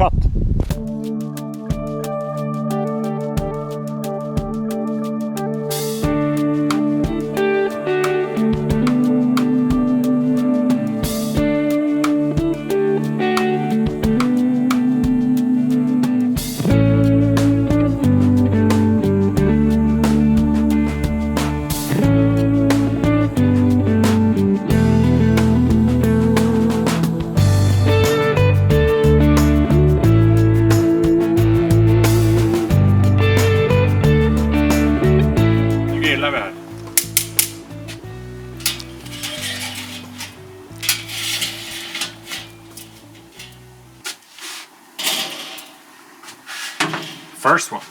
fortsatt. First one.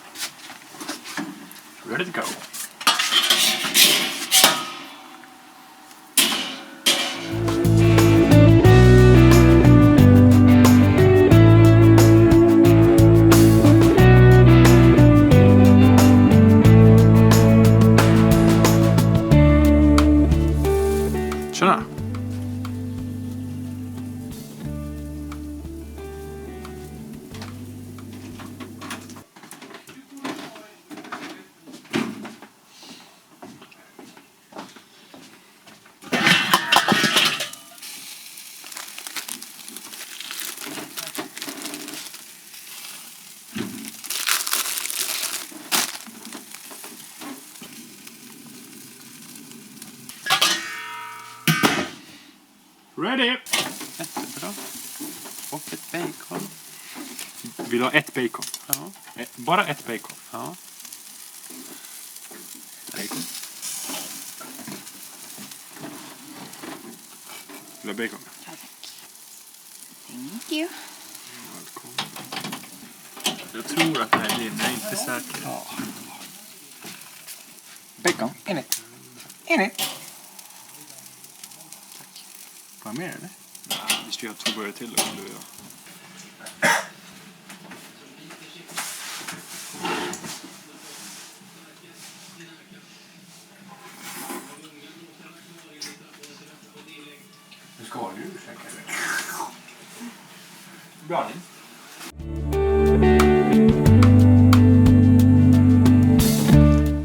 Ready to go. Tjena. Ready! Jättebra. Och ett bacon. Vill du ha ett bacon? Ja. Bara ett bacon? Ja. Bacon. Vill du ha bacon? Ja, tack. Thank you. Välkommen. Jag tror att det här blir, men jag är inte säker. Ja. Bacon, in it. In it. Vad mer eller? Nej, vi ska göra 2 burgare till om du gör. Hur ska du ursäkta det? Bra ni.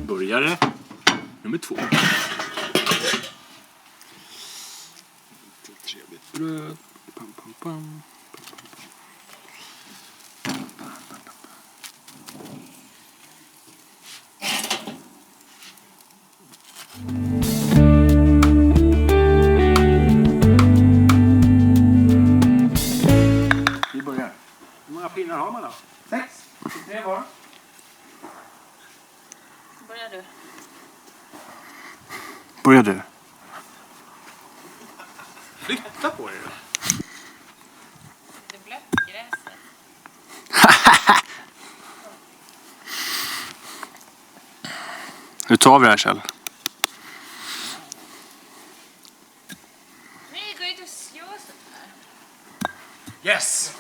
Burgare nummer 2. Trevligt bröd. Pam, pam, pam. Vi börjar. Hur många pinnar har man då? 6. 3 var. Börjar du? Börjar du? Flytta på dig då. Det blött gräset. Hur tar vi det här, Kjell? Nej, gå ut och slå sånt här. Yes!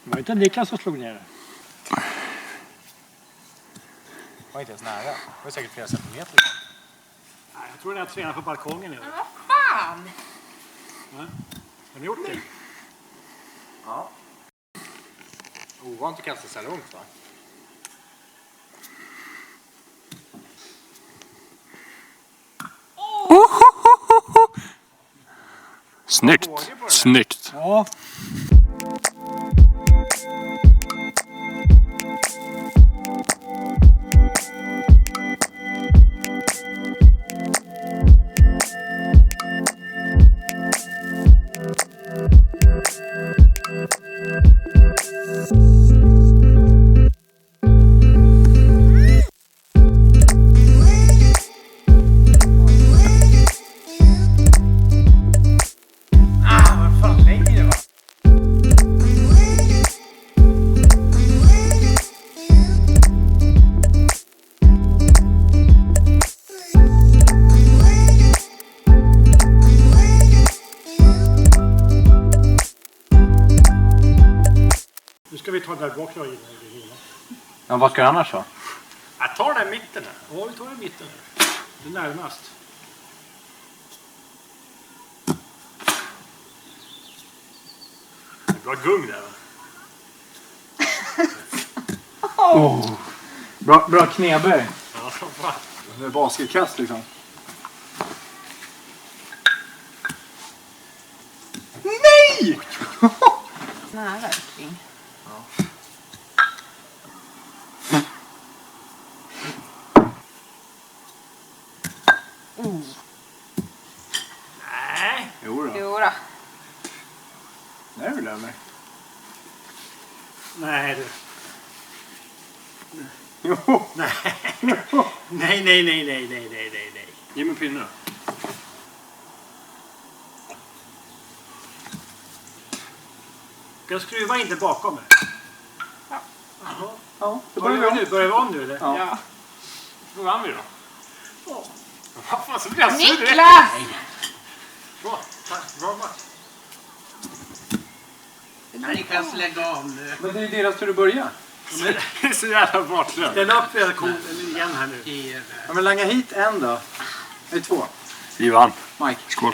Det var inte Niklas som slog ner det. Det var inte ens nära. Det var säkert flera centimeter. Nej, jag tror det är att träna på balkongen nu. Men vad fan! Ja. Har ni gjort det? Ja. Ovant att kasta så långt, va? Snyggt. Snyggt. Ja. Nu ska vi ta det där bak. Ja, vad ska det annars vara? Jag tar den mitten här. Ja, vi tar den mitten här. Det är närmast. Bra gung där, va? Bra knäböj. Ja, som fan. Det är basketkast liksom. Nej! Nära verkligen. Nej. Jo då. Jo då. Det är väl det eller? Nej, du. Jo. Nej. Nej. Ge mig pinne. Ska jag skruva inte bakom mig? Ja. Jaha. Ja, det Börjar börjar vi nu? Börjar vi om nu eller? Ja. Då vann vi då. Vad fan så blir jag sur? Niklas! Bra, tack. Bra match. Niklas, lägg av nu. Men det är ju deras tur att börja. Men det är så jävla bortglömt. Ställ upp igen här nu. Ja, men langa hit en då. Det är 2. Ivan. Mike. Skål.